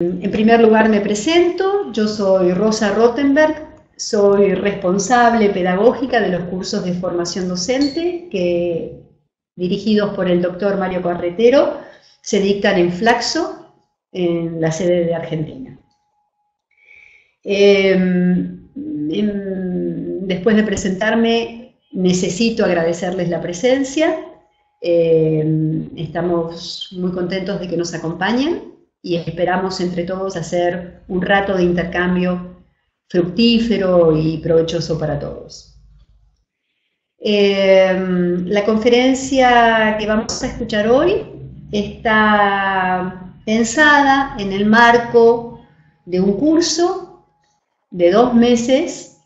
En primer lugar me presento, yo soy Rosa Rottenberg, soy responsable pedagógica de los cursos de formación docente que, dirigidos por el doctor Mario Carretero, se dictan en Flaxo, en la sede de Argentina. Después de presentarme, necesito agradecerles la presencia. Estamos muy contentos de que nos acompañen y esperamos entre todos hacer un rato de intercambio fructífero y provechoso para todos. La conferencia que vamos a escuchar hoy está pensada en el marco de un curso de 2 meses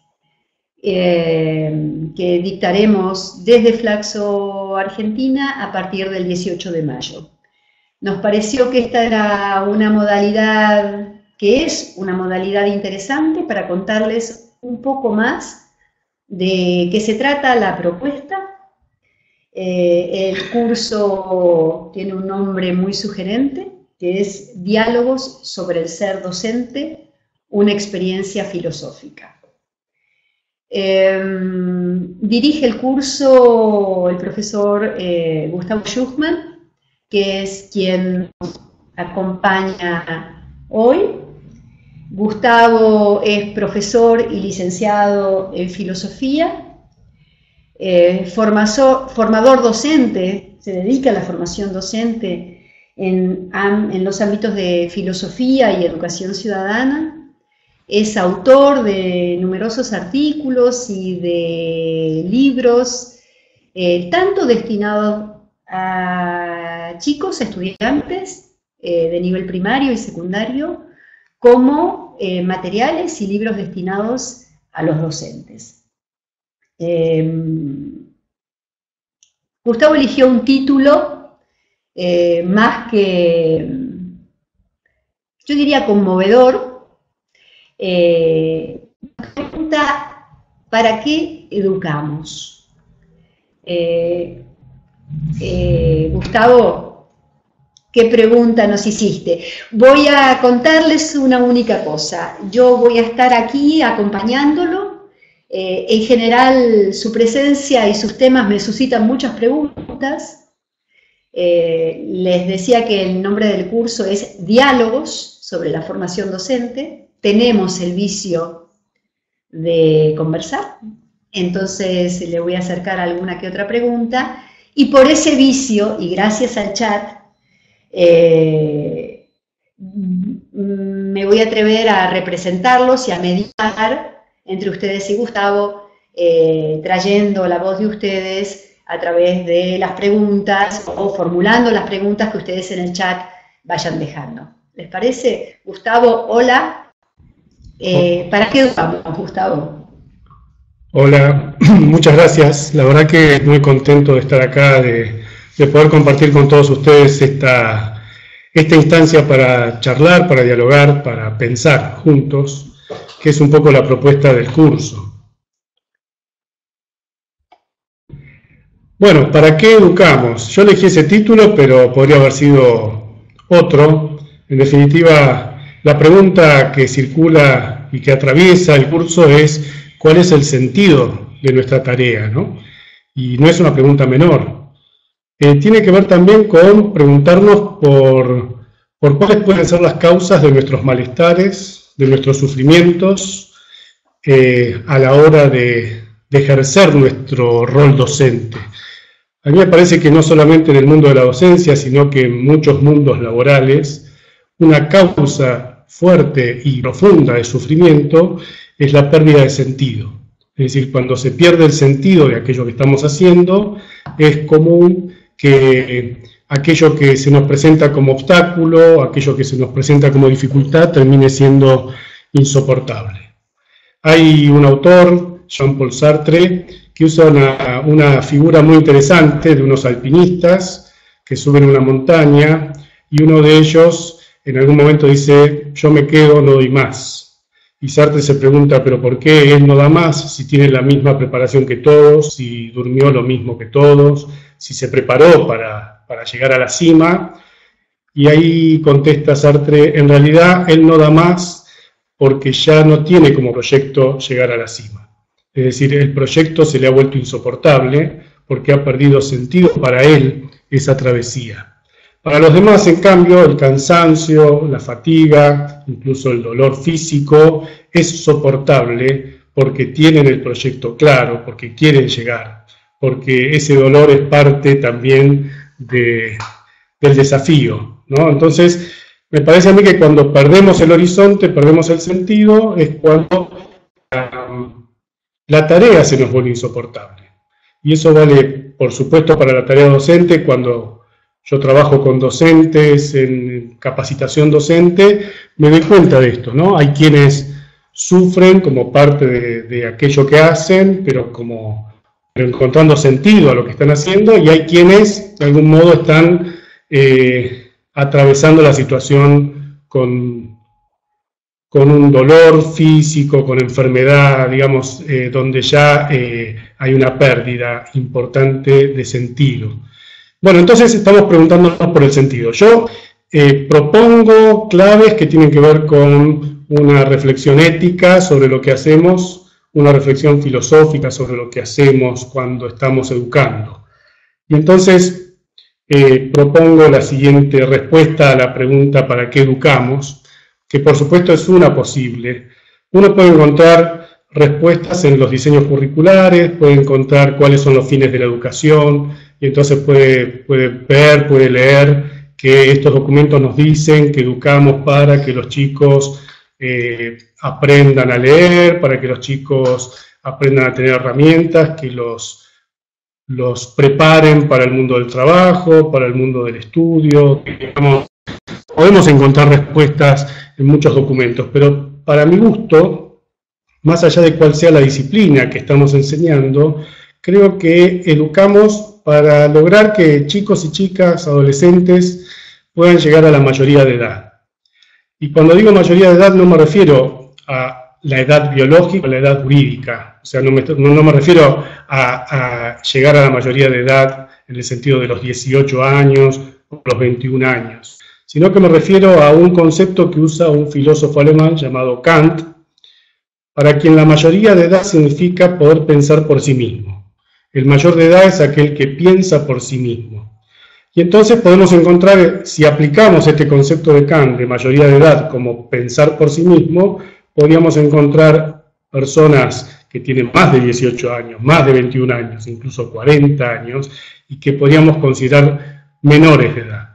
que dictaremos desde Flaxo, Argentina, a partir del 18 de mayo. Nos pareció que esta era una modalidad, que es una modalidad interesante para contarles un poco más de qué se trata la propuesta. El curso tiene un nombre muy sugerente, que es Diálogos sobre el ser docente, una experiencia filosófica. Dirige el curso el profesor Gustavo Schuchmann, que es quien nos acompaña hoy. Gustavo es profesor y licenciado en filosofía, formador docente, se dedica a la formación docente en los ámbitos de filosofía y educación ciudadana. Es autor de numerosos artículos y de libros, tanto destinados a chicos, estudiantes de nivel primario y secundario, como materiales y libros destinados a los docentes. Gustavo eligió un título más que, yo diría, conmovedor. Pregunta: ¿para qué educamos? Gustavo, ¿qué pregunta nos hiciste? Voy a contarles una única cosa. Yo voy a estar aquí acompañándolo. En general, su presencia y sus temas me suscitan muchas preguntas. Les decía que el nombre del curso es Diálogos sobre la formación docente. Tenemos el vicio de conversar, entonces le voy a acercar alguna que otra pregunta, y por ese vicio, y gracias al chat, me voy a atrever a representarlos y a mediar entre ustedes y Gustavo, trayendo la voz de ustedes a través de las preguntas o formulando las preguntas que ustedes en el chat vayan dejando. ¿Les parece? Gustavo, hola. ¿Para qué educamos, Gustavo? Hola, muchas gracias. La verdad que muy contento de estar acá, de poder compartir con todos ustedes esta instancia para charlar, para dialogar, para pensar juntos, que es un poco la propuesta del curso. Bueno, ¿para qué educamos? Yo elegí ese título, pero podría haber sido otro. En definitiva, la pregunta que circula y que atraviesa el curso es ¿cuál es el sentido de nuestra tarea, ¿no? Y no es una pregunta menor. Tiene que ver también con preguntarnos por cuáles pueden ser las causas de nuestros malestares, de nuestros sufrimientos, a la hora de ejercer nuestro rol docente. A mí me parece que no solamente en el mundo de la docencia, sino que en muchos mundos laborales, una causa fuerte y profunda de sufrimiento es la pérdida de sentido. Es decir, cuando se pierde el sentido de aquello que estamos haciendo, es común que aquello que se nos presenta como obstáculo, aquello que se nos presenta como dificultad, termine siendo insoportable. Hay un autor, Jean-Paul Sartre, que usa una figura muy interesante de unos alpinistas que suben una montaña y uno de ellos en algún momento dice, yo me quedo, no doy más. Y Sartre se pregunta, ¿pero por qué él no da más? Si tiene la misma preparación que todos, si durmió lo mismo que todos, si se preparó para llegar a la cima. Y ahí contesta Sartre, en realidad él no da más porque ya no tiene como proyecto llegar a la cima. Es decir, el proyecto se le ha vuelto insoportable porque ha perdido sentido para él esa travesía. Para los demás, en cambio, el cansancio, la fatiga, incluso el dolor físico, es soportable porque tienen el proyecto claro, porque quieren llegar, porque ese dolor es parte también del desafío, ¿no? Entonces, me parece a mí que cuando perdemos el horizonte, perdemos el sentido, es cuando la tarea se nos vuelve insoportable. Y eso vale, por supuesto, para la tarea docente. Cuando yo trabajo con docentes en capacitación docente, me doy cuenta de esto, ¿no? Hay quienes sufren como parte de aquello que hacen, pero encontrando sentido a lo que están haciendo, y hay quienes, de algún modo, están atravesando la situación con un dolor físico, con enfermedad, digamos, donde ya hay una pérdida importante de sentido. Bueno, entonces estamos preguntándonos por el sentido. Yo propongo claves que tienen que ver con una reflexión ética sobre lo que hacemos, una reflexión filosófica sobre lo que hacemos cuando estamos educando. Y entonces propongo la siguiente respuesta a la pregunta ¿para qué educamos?, que por supuesto es una posible. Uno puede encontrar respuestas en los diseños curriculares, puede encontrar cuáles son los fines de la educación, y entonces puede ver, puede leer que estos documentos nos dicen que educamos para que los chicos aprendan a leer, para que los chicos aprendan a tener herramientas que los preparen para el mundo del trabajo, para el mundo del estudio. Podemos encontrar respuestas en muchos documentos, pero para mi gusto, más allá de cuál sea la disciplina que estamos enseñando, creo que educamos para lograr que chicos y chicas, adolescentes, puedan llegar a la mayoría de edad. Y cuando digo mayoría de edad no me refiero a la edad biológica o la edad jurídica, o sea, no me refiero a llegar a la mayoría de edad en el sentido de los 18 años o los 21 años, sino que me refiero a un concepto que usa un filósofo alemán llamado Kant, para quien la mayoría de edad significa poder pensar por sí mismo. El mayor de edad es aquel que piensa por sí mismo. Y entonces podemos encontrar, si aplicamos este concepto de Kant de mayoría de edad como pensar por sí mismo, podríamos encontrar personas que tienen más de 18 años, más de 21 años, incluso 40 años, y que podríamos considerar menores de edad.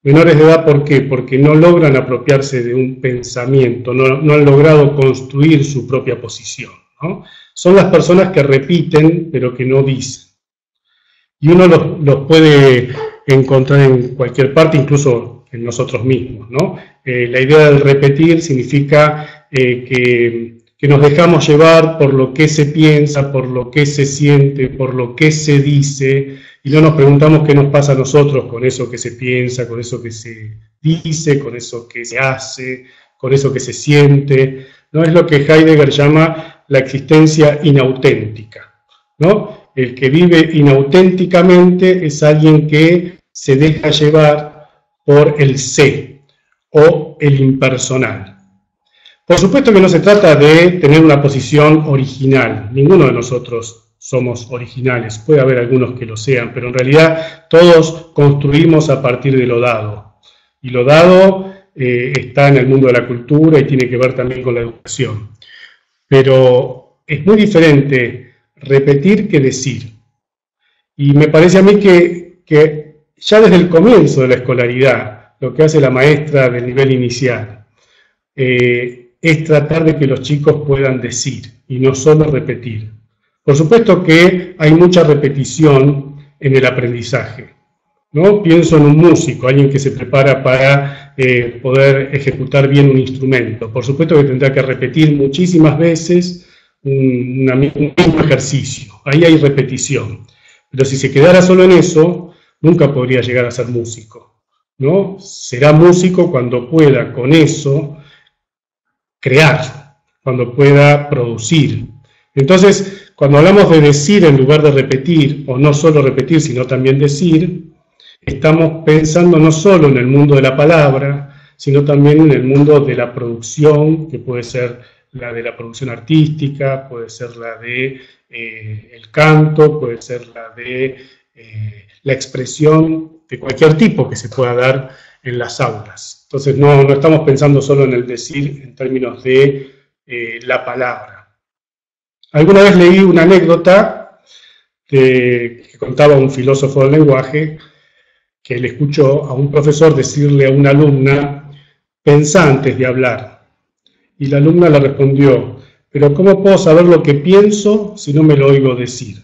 Menores de edad, ¿por qué? Porque no logran apropiarse de un pensamiento, no han logrado construir su propia posición, ¿no? Son las personas que repiten, pero que no dicen. Y uno los puede encontrar en cualquier parte, incluso en nosotros mismos, ¿no? La idea del repetir significa que nos dejamos llevar por lo que se piensa, por lo que se siente, por lo que se dice, y no nos preguntamos qué nos pasa a nosotros con eso que se piensa, con eso que se dice, con eso que se hace, con eso que se siente. ¿No? Es lo que Heidegger llama la existencia inauténtica, ¿no? El que vive inauténticamente es alguien que se deja llevar por el sé o el impersonal. Por supuesto que no se trata de tener una posición original. Ninguno de nosotros somos originales. Puede haber algunos que lo sean, pero en realidad todos construimos a partir de lo dado. Y lo dado está en el mundo de la cultura y tiene que ver también con la educación. Pero es muy diferente repetir que decir. Y me parece a mí que ya desde el comienzo de la escolaridad, lo que hace la maestra del nivel inicial, es tratar de que los chicos puedan decir y no solo repetir. Por supuesto que hay mucha repetición en el aprendizaje, ¿no? Pienso en un músico, alguien que se prepara para poder ejecutar bien un instrumento. Por supuesto que tendrá que repetir muchísimas veces un mismo ejercicio. Ahí hay repetición. Pero si se quedara solo en eso, nunca podría llegar a ser músico, ¿no? Será músico cuando pueda con eso crear, cuando pueda producir. Entonces, cuando hablamos de decir en lugar de repetir, o no solo repetir, sino también decir, estamos pensando no solo en el mundo de la palabra, sino también en el mundo de la producción, que puede ser la de la producción artística, puede ser la de el canto, puede ser la de la expresión de cualquier tipo que se pueda dar en las aulas. Entonces no estamos pensando solo en el decir en términos de la palabra. Alguna vez leí una anécdota que contaba un filósofo del lenguaje, que le escuchó a un profesor decirle a una alumna: pensá antes de hablar. Y la alumna le respondió: pero ¿cómo puedo saber lo que pienso si no me lo oigo decir?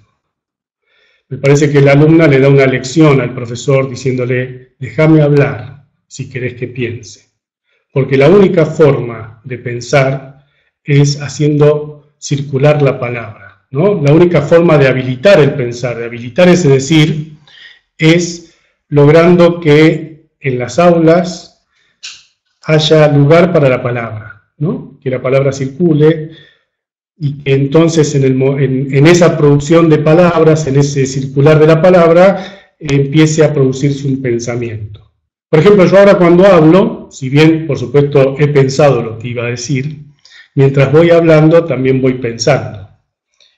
Me parece que la alumna le da una lección al profesor diciéndole: déjame hablar si querés que piense. Porque la única forma de pensar es haciendo circular la palabra, ¿no? La única forma de habilitar el pensar, de habilitar ese decir, es logrando que en las aulas haya lugar para la palabra, ¿no? Que la palabra circule y que entonces en esa producción de palabras, en ese circular de la palabra, empiece a producirse un pensamiento. Por ejemplo, yo ahora cuando hablo, si bien por supuesto he pensado lo que iba a decir, mientras voy hablando también voy pensando.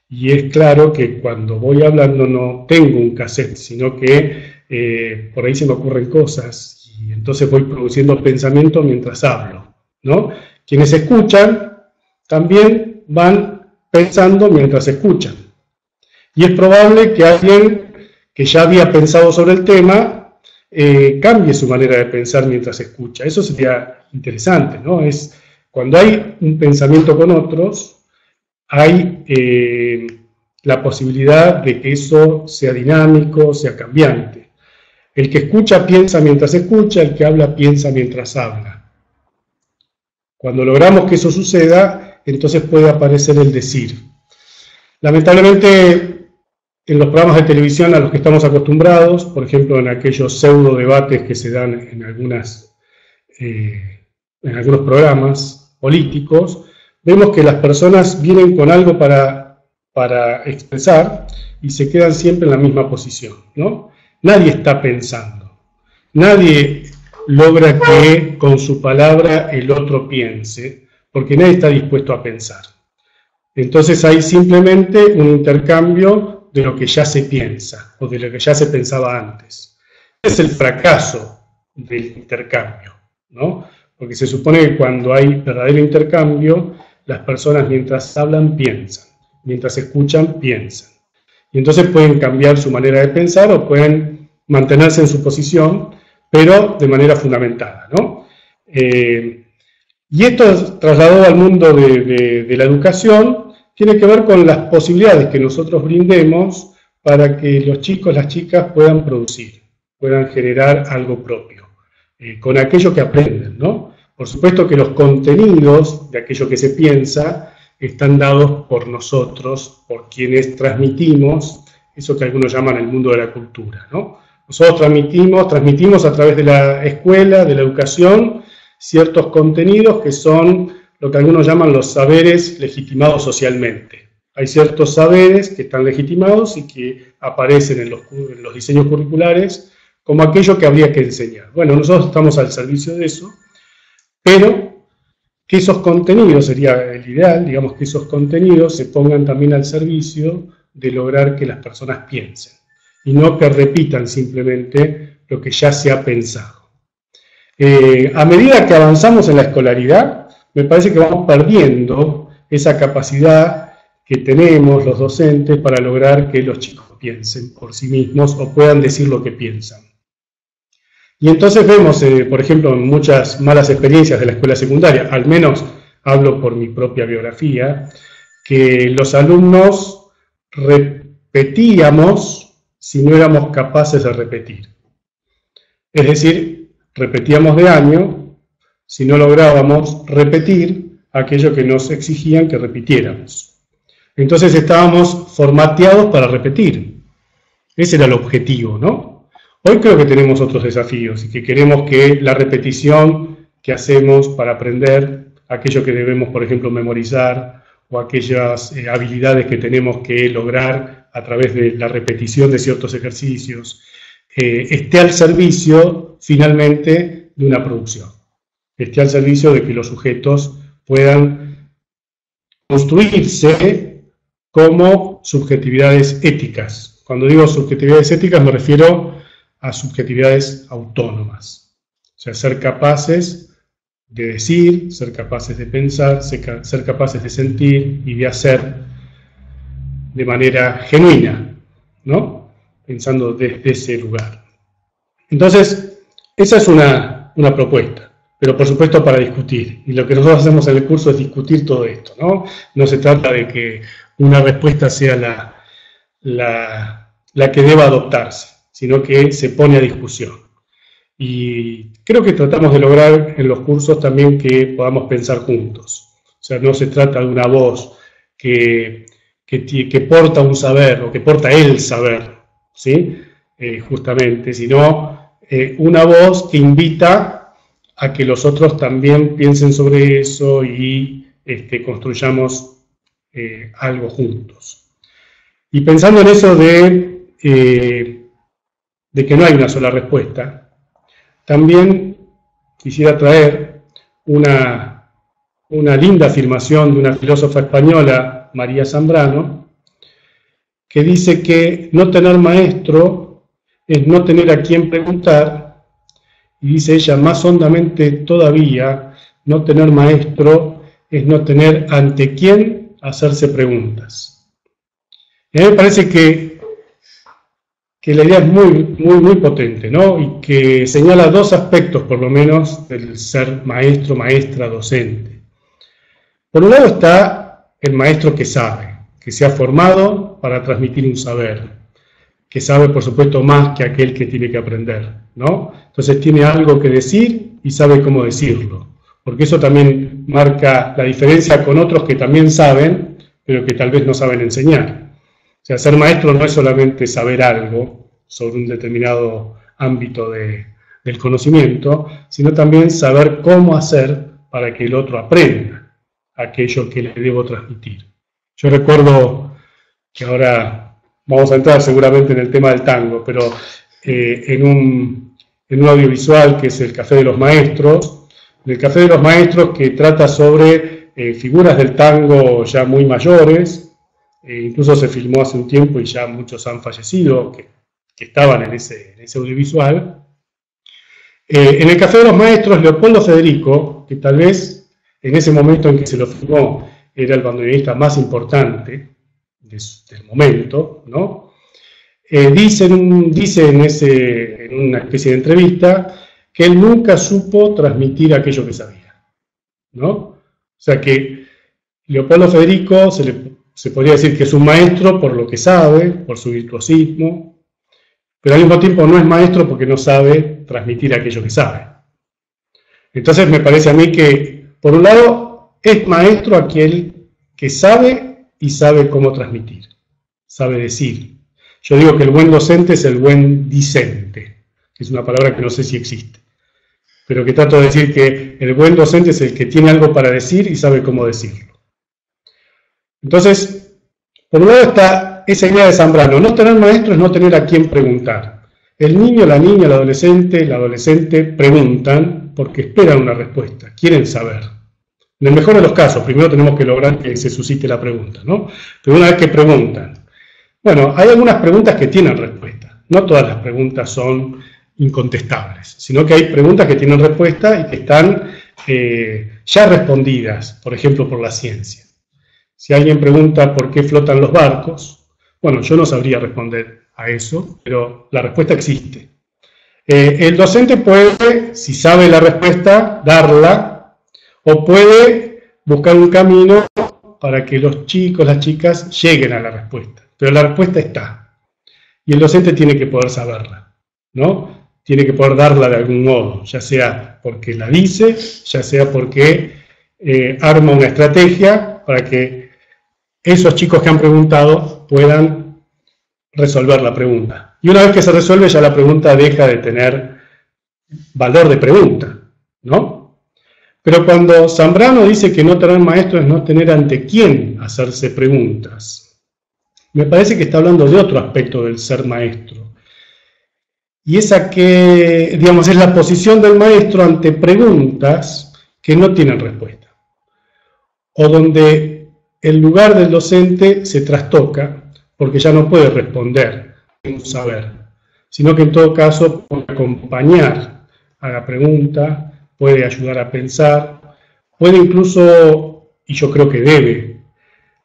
Y es claro que cuando voy hablando no tengo un cassette, sino que por ahí se me ocurren cosas y entonces voy produciendo pensamiento mientras hablo, ¿no? Quienes escuchan también van pensando mientras escuchan. Y es probable que alguien que ya había pensado sobre el tema cambie su manera de pensar mientras escucha. Eso sería interesante, ¿no? Es cuando hay un pensamiento con otros, hay la posibilidad de que eso sea dinámico, sea cambiante. El que escucha piensa mientras escucha, el que habla piensa mientras habla. Cuando logramos que eso suceda, entonces puede aparecer el decir. Lamentablemente, en los programas de televisión a los que estamos acostumbrados, por ejemplo en aquellos pseudo debates que se dan en algunos programas políticos, vemos que las personas vienen con algo para expresar y se quedan siempre en la misma posición, ¿no? Nadie está pensando, nadie logra que con su palabra el otro piense, porque nadie está dispuesto a pensar. Entonces hay simplemente un intercambio de lo que ya se piensa, o de lo que ya se pensaba antes. Es el fracaso del intercambio, ¿no? Porque se supone que cuando hay verdadero intercambio, las personas mientras hablan piensan, mientras escuchan piensan. Y entonces pueden cambiar su manera de pensar o pueden mantenerse en su posición, pero de manera fundamentada, ¿no? Y esto trasladado al mundo de la educación tiene que ver con las posibilidades que nosotros brindemos para que los chicos, las chicas puedan producir, puedan generar algo propio, con aquello que aprenden, ¿no? Por supuesto que los contenidos de aquello que se piensa están dados por nosotros, por quienes transmitimos eso que algunos llaman el mundo de la cultura, ¿no? Nosotros transmitimos a través de la escuela, de la educación, ciertos contenidos que son lo que algunos llaman los saberes legitimados socialmente. Hay ciertos saberes que están legitimados y que aparecen en los diseños curriculares como aquello que habría que enseñar. Bueno, nosotros estamos al servicio de eso, pero que esos contenidos, sería el ideal, digamos que esos contenidos se pongan también al servicio de lograr que las personas piensen, y no que repitan simplemente lo que ya se ha pensado. A medida que avanzamos en la escolaridad, me parece que vamos perdiendo esa capacidad que tenemos los docentes para lograr que los chicos piensen por sí mismos o puedan decir lo que piensan. Y entonces vemos, por ejemplo, en muchas malas experiencias de la escuela secundaria, al menos hablo por mi propia biografía, que los alumnos repetíamos si no éramos capaces de repetir. Es decir, repetíamos de año si no lográbamos repetir aquello que nos exigían que repitiéramos. Entonces estábamos formateados para repetir. Ese era el objetivo, ¿no? Hoy creo que tenemos otros desafíos y que queremos que la repetición que hacemos para aprender aquello que debemos, por ejemplo, memorizar o aquellas habilidades que tenemos que lograr a través de la repetición de ciertos ejercicios, esté al servicio finalmente de una producción, esté al servicio de que los sujetos puedan construirse como subjetividades éticas. Cuando digo subjetividades éticas me refiero a subjetividades autónomas, o sea, ser capaces de decir, ser capaces de pensar, ser capaces de sentir y de hacer de manera genuina, ¿no? Pensando desde ese lugar. Entonces, esa es una propuesta, pero por supuesto para discutir. Y lo que nosotros hacemos en el curso es discutir todo esto, ¿no? No se trata de que una respuesta sea la que deba adoptarse, sino que se pone a discusión. Y creo que tratamos de lograr en los cursos también que podamos pensar juntos. O sea, no se trata de una voz que porta un saber o que porta el saber, ¿sí? Justamente, sino una voz que invita a que los otros también piensen sobre eso y construyamos algo juntos. Y pensando en eso de que no hay una sola respuesta, también quisiera traer una linda afirmación de una filósofa española, María Zambrano, que dice que no tener maestro es no tener a quién preguntar, y dice ella más hondamente todavía, no tener maestro es no tener ante quién hacerse preguntas. Y a mí me parece que la idea es muy potente, ¿no? Y que señala dos aspectos, por lo menos, del ser maestro, maestra, docente. Por un lado está el maestro que sabe, que se ha formado para transmitir un saber, que sabe, por supuesto, más que aquel que tiene que aprender, ¿no? Entonces tiene algo que decir y sabe cómo decirlo, porque eso también marca la diferencia con otros que también saben, pero que tal vez no saben enseñar. O sea, ser maestro no es solamente saber algo sobre un determinado ámbito del conocimiento, sino también saber cómo hacer para que el otro aprenda aquello que le debo transmitir. Yo recuerdo que ahora vamos a entrar seguramente en el tema del tango, pero en un audiovisual que es el Café de los Maestros, el Café de los Maestros que trata sobre figuras del tango ya muy mayores, incluso se filmó hace un tiempo y ya muchos han fallecido, que estaban en ese audiovisual. En el Café de los Maestros, Leopoldo Federico, que tal vez en ese momento en que se lo filmó era el bandoneonista más importante del momento, ¿no? Dice en una especie de entrevista que él nunca supo transmitir aquello que sabía, ¿no? O sea que Leopoldo Federico se podría decir que es un maestro por lo que sabe, por su virtuosismo, pero al mismo tiempo no es maestro porque no sabe transmitir aquello que sabe. Entonces me parece a mí que, por un lado, es maestro aquel que sabe y sabe cómo transmitir, sabe decir. Yo digo que el buen docente es el buen discente, que es una palabra que no sé si existe, pero que trato de decir que el buen docente es el que tiene algo para decir y sabe cómo decirlo. Entonces, por un lado está esa idea de Zambrano, no tener maestro es no tener a quién preguntar. El niño, la niña, el adolescente preguntan porque esperan una respuesta, quieren saber. En el mejor de los casos, primero tenemos que lograr que se suscite la pregunta, ¿no? Pero una vez que preguntan, bueno, hay algunas preguntas que tienen respuesta. No todas las preguntas son incontestables, sino que hay preguntas que tienen respuesta y que están ya respondidas, por ejemplo, por la ciencia. Si alguien pregunta por qué flotan los barcos, bueno, yo no sabría responder a eso, pero la respuesta existe. El docente puede, si sabe la respuesta, darla, o puede buscar un camino para que los chicos, las chicas, lleguen a la respuesta. Pero la respuesta está. Y el docente tiene que poder saberla, ¿no? Tiene que poder darla de algún modo, ya sea porque la dice, ya sea porque arma una estrategia para que esos chicos que han preguntado puedan resolver la pregunta. Y una vez que se resuelve, ya la pregunta deja de tener valor de pregunta, ¿no? Pero cuando Zambrano dice que no tener maestro es no tener ante quién hacerse preguntas, me parece que está hablando de otro aspecto del ser maestro. y esa que, digamos, es la posición del maestro ante preguntas que no tienen respuesta, o donde el lugar del docente se trastoca porque ya no puede responder sin saber, sino que en todo caso puede acompañar a la pregunta, puede ayudar a pensar, puede incluso, y yo creo que debe,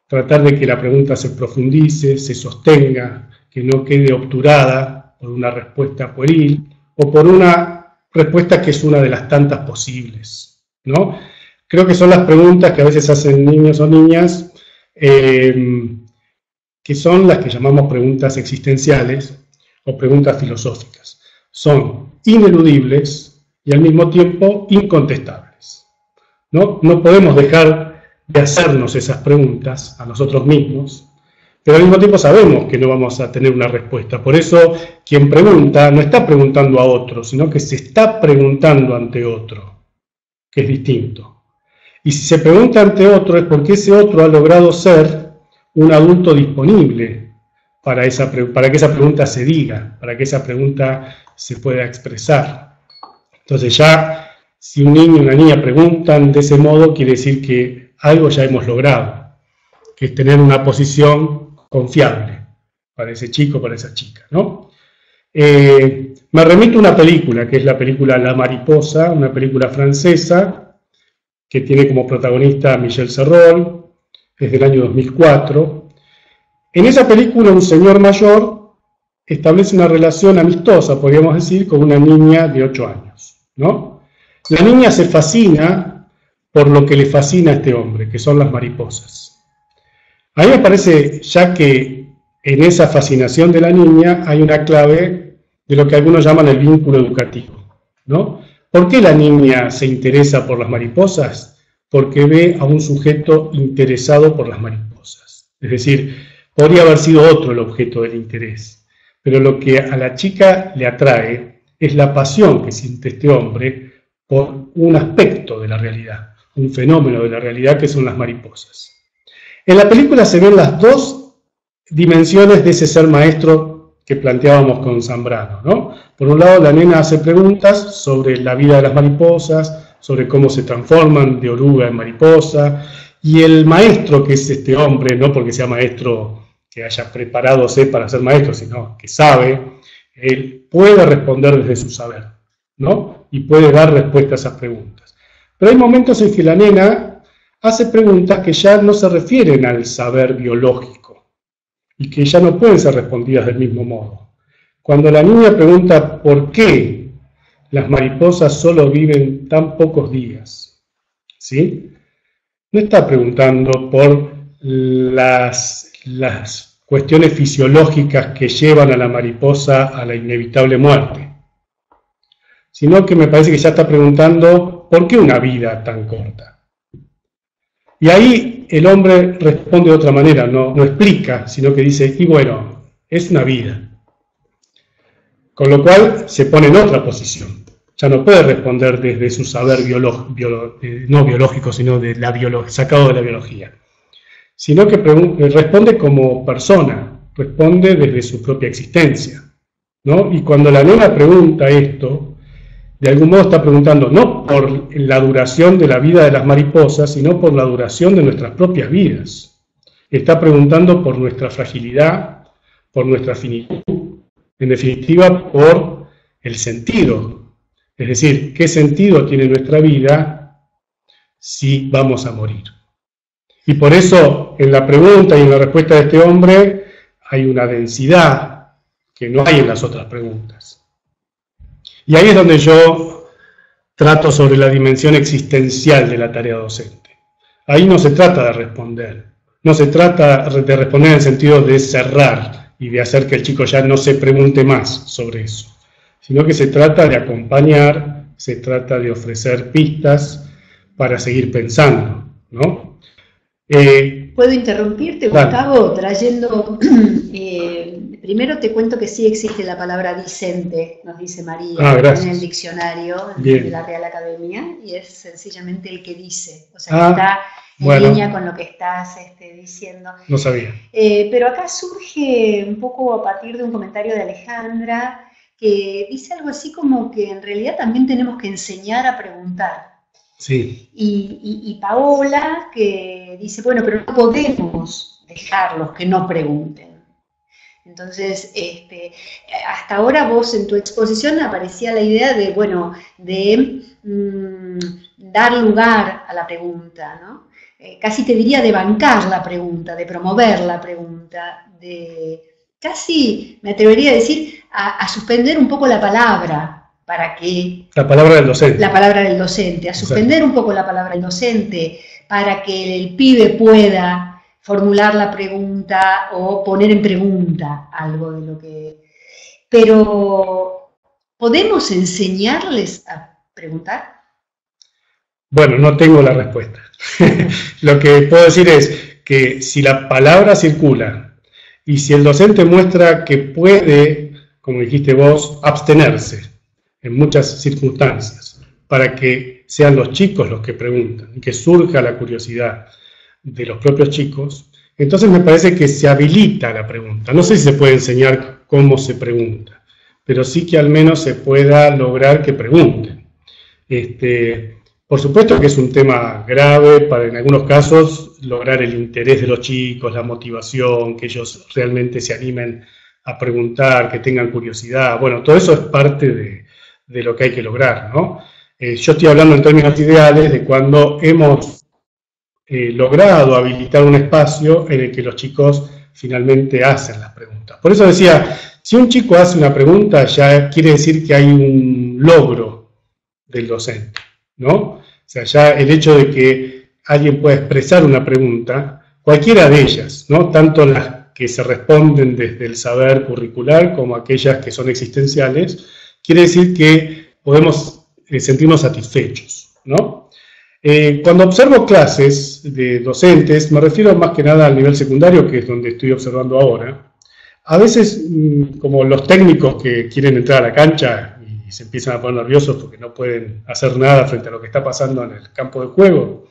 tratar de que la pregunta se profundice, se sostenga, que no quede obturada por una respuesta pueril o por una respuesta que es una de las tantas posibles, ¿no? Creo que son las preguntas que a veces hacen niños o niñas, que son las que llamamos preguntas existenciales o preguntas filosóficas. Son ineludibles y al mismo tiempo incontestables, ¿no? No podemos dejar de hacernos esas preguntas a nosotros mismos, pero al mismo tiempo sabemos que no vamos a tener una respuesta. Por eso quien pregunta no está preguntando a otro, sino que se está preguntando ante otro, que es distinto. Y si se pregunta ante otro es porque ese otro ha logrado ser un adulto disponible para que esa pregunta se diga, para que esa pregunta se pueda expresar. Entonces ya, si un niño y una niña preguntan de ese modo, quiere decir que algo ya hemos logrado, que es tener una posición confiable para ese chico, para esa chica, ¿no? Me remito a una película, que es la película La Mariposa, una película francesa, que tiene como protagonista a Michel Serrault, es del año 2004. En esa película un señor mayor establece una relación amistosa, podríamos decir, con una niña de 8 años, ¿no? La niña se fascina por lo que le fascina a este hombre, que son las mariposas. A mí me parece ya que en esa fascinación de la niña hay una clave de lo que algunos llaman el vínculo educativo, ¿no? ¿Por qué la niña se interesa por las mariposas? Porque ve a un sujeto interesado por las mariposas. Es decir, podría haber sido otro el objeto del interés, pero lo que a la chica le atrae es la pasión que siente este hombre por un aspecto de la realidad, un fenómeno de la realidad que son las mariposas. En la película se ven las dos dimensiones de ese ser maestro que planteábamos con Zambrano, ¿no? Por un lado, la nena hace preguntas sobre la vida de las mariposas, sobre cómo se transforman de oruga en mariposa, y el maestro, que es este hombre, no porque sea maestro que haya preparadose para ser maestro, sino que sabe, él puede responder desde su saber, ¿no? Y puede dar respuesta a esas preguntas. Pero hay momentos en que la nena hace preguntas que ya no se refieren al saber biológico y que ya no pueden ser respondidas del mismo modo. Cuando la niña pregunta por qué las mariposas solo viven tan pocos días, ¿sí? No está preguntando por las cuestiones fisiológicas que llevan a la mariposa a la inevitable muerte, sino que me parece que ya está preguntando ¿por qué una vida tan corta? Y ahí el hombre responde de otra manera, no explica, sino que dice, y bueno, es una vida. Con lo cual se pone en otra posición. Ya no puede responder desde su saber no biológico, sino de sacado de la biología. Sino que responde como persona, responde desde su propia existencia, ¿no? Y cuando la nena pregunta esto, de algún modo está preguntando no por la duración de la vida de las mariposas, sino por la duración de nuestras propias vidas. Está preguntando por nuestra fragilidad, por nuestra finitud, en definitiva por el sentido. Es decir, ¿qué sentido tiene nuestra vida si vamos a morir? Y por eso en la pregunta y en la respuesta de este hombre hay una densidad que no hay en las otras preguntas. Y ahí es donde yo trato sobre la dimensión existencial de la tarea docente. Ahí no se trata de responder, no se trata de responder en el sentido de cerrar y de hacer que el chico ya no se pregunte más sobre eso, sino que se trata de acompañar, se trata de ofrecer pistas para seguir pensando, ¿no? ¿Puedo interrumpirte, Gustavo, trayendo... primero te cuento que sí existe la palabra discente, nos dice María, en el diccionario de la Real Academia, y es sencillamente el que dice, o sea, está en línea con lo que estás diciendo. No sabía. Pero acá surge un poco a partir de un comentario de Alejandra, que dice algo así como que en realidad también tenemos que enseñar a preguntar. Sí. Y Paola que dice, bueno, pero no podemos dejarlos que no pregunten. Entonces, hasta ahora vos en tu exposición aparecía la idea de, bueno, de dar lugar a la pregunta, ¿no? Casi te diría de bancar la pregunta, de promover la pregunta, de casi, me atrevería a decir, a suspender un poco la palabra para que... La palabra del docente. La palabra del docente, a suspender un poco la palabra del docente para que el pibe pueda formular la pregunta o poner en pregunta algo de lo que... Pero, ¿podemos enseñarles a preguntar? Bueno, no tengo la respuesta. Lo que puedo decir es que si la palabra circula y si el docente muestra que puede, como dijiste vos, abstenerse en muchas circunstancias para que sean los chicos los que preguntan y que surja la curiosidad de los propios chicos, entonces me parece que se habilita la pregunta. No sé si se puede enseñar cómo se pregunta, pero sí que al menos se pueda lograr que pregunten. Por supuesto que es un tema grave para, en algunos casos, lograr el interés de los chicos, la motivación, que ellos realmente se animen a preguntar, que tengan curiosidad. Bueno, todo eso es parte de lo que hay que lograr, ¿no? Yo estoy hablando en términos ideales de cuando hemos logrado habilitar un espacio en el que los chicos finalmente hacen las preguntas. Por eso decía, si un chico hace una pregunta, ya quiere decir que hay un logro del docente, ¿no? O sea, ya el hecho de que alguien pueda expresar una pregunta, cualquiera de ellas, ¿no? Tanto las que se responden desde el saber curricular como aquellas que son existenciales, quiere decir que podemos sentirnos satisfechos, ¿no? Cuando observo clases de docentes, me refiero más que nada al nivel secundario, que es donde estoy observando ahora, a veces como los técnicos que quieren entrar a la cancha y se empiezan a poner nerviosos porque no pueden hacer nada frente a lo que está pasando en el campo de juego,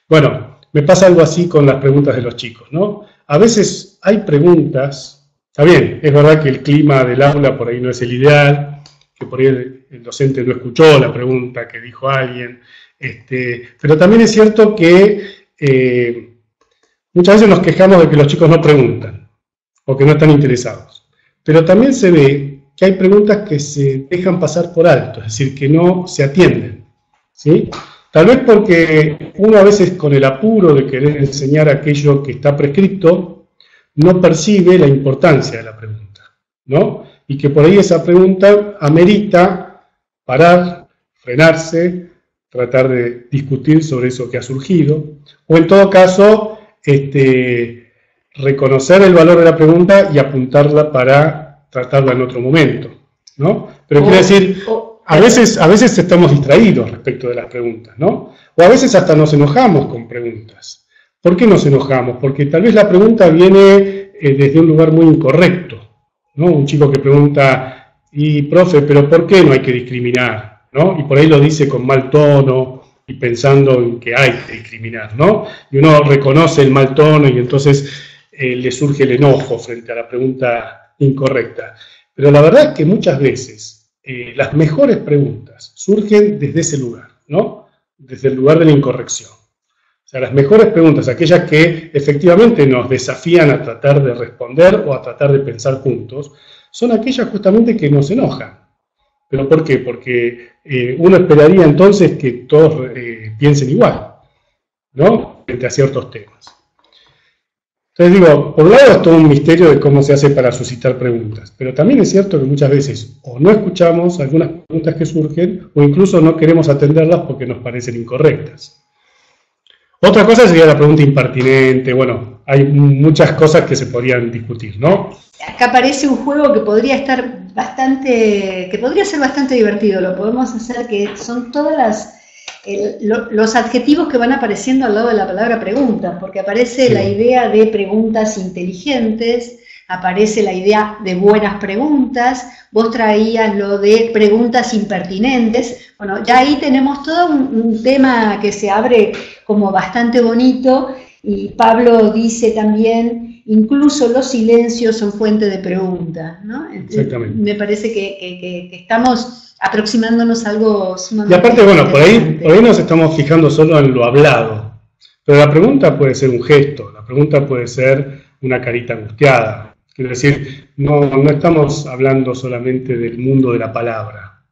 bueno, me pasa algo así con las preguntas de los chicos, ¿no? A veces hay preguntas, está bien, es verdad que el clima del aula por ahí no es el ideal, que por ahí el docente no escuchó la pregunta que dijo alguien, pero también es cierto que muchas veces nos quejamos de que los chicos no preguntan, o que no están interesados, pero también se ve que hay preguntas que se dejan pasar por alto, es decir, que no se atienden, ¿sí? Tal vez porque uno a veces con el apuro de querer enseñar aquello que está prescrito, no percibe la importancia de la pregunta, ¿no? Y que por ahí esa pregunta amerita parar, frenarse, tratar de discutir sobre eso que ha surgido, o en todo caso, reconocer el valor de la pregunta y apuntarla para tratarla en otro momento, ¿no? Pero quiero decir, a veces estamos distraídos respecto de las preguntas, ¿no? O a veces hasta nos enojamos con preguntas. ¿Por qué nos enojamos? Porque tal vez la pregunta viene desde un lugar muy incorrecto, ¿no? Un chico que pregunta, y profe, ¿pero por qué no hay que discriminar? ¿No? Y por ahí lo dice con mal tono y pensando en que hay que discriminar, ¿no? Y uno reconoce el mal tono y entonces le surge el enojo frente a la pregunta incorrecta. Pero la verdad es que muchas veces las mejores preguntas surgen desde ese lugar, ¿no? Desde el lugar de la incorrección. O sea, las mejores preguntas, aquellas que efectivamente nos desafían a tratar de responder o a tratar de pensar juntos, son aquellas justamente que nos enojan. ¿Pero por qué? Porque uno esperaría entonces que todos piensen igual, ¿no? Frente a ciertos temas. Entonces digo, por un lado es todo un misterio de cómo se hace para suscitar preguntas, pero también es cierto que muchas veces o no escuchamos algunas preguntas que surgen o incluso no queremos atenderlas porque nos parecen incorrectas. Otra cosa sería la pregunta impertinente, bueno, hay muchas cosas que se podrían discutir, ¿no? Acá aparece un juego que podría estar que podría ser bastante divertido, lo podemos hacer, que son todas los adjetivos que van apareciendo al lado de la palabra pregunta, porque aparece la idea de preguntas inteligentes, aparece la idea de buenas preguntas, vos traías lo de preguntas impertinentes, bueno, ya ahí tenemos todo un tema que se abre como bastante bonito, y Pablo dice también, incluso los silencios son fuente de preguntas, ¿no? Exactamente. Me parece que estamos aproximándonos a algo sumamente Y aparte, bueno, por interesante. ahí nos estamos fijando solo en lo hablado, pero la pregunta puede ser un gesto, la pregunta puede ser una carita angustiada. Quiero decir, no estamos hablando solamente del mundo de la palabra.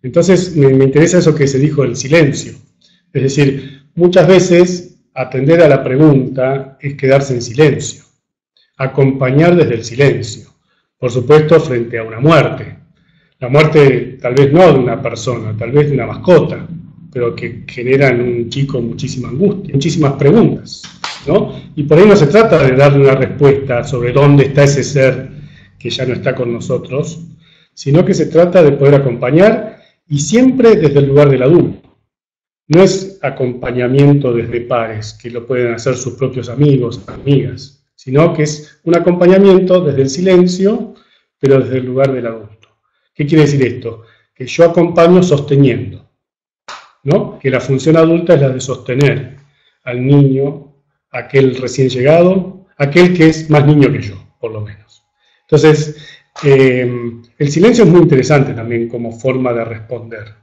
Entonces, me interesa eso que se dijo del silencio. Es decir, muchas veces atender a la pregunta es quedarse en silencio, acompañar desde el silencio, por supuesto frente a una muerte. La muerte tal vez no de una persona, tal vez de una mascota, pero que genera en un chico muchísima angustia, muchísimas preguntas, ¿no? Y por ahí no se trata de darle una respuesta sobre dónde está ese ser que ya no está con nosotros, sino que se trata de poder acompañar y siempre desde el lugar del adulto. No es acompañamiento desde pares, que lo pueden hacer sus propios amigos, amigas, sino que es un acompañamiento desde el silencio, pero desde el lugar del adulto. ¿Qué quiere decir esto? Que yo acompaño sosteniendo, ¿no? Que la función adulta es la de sostener al niño, aquel recién llegado, aquel que es más niño que yo, por lo menos. Entonces, el silencio es muy interesante también como forma de responder.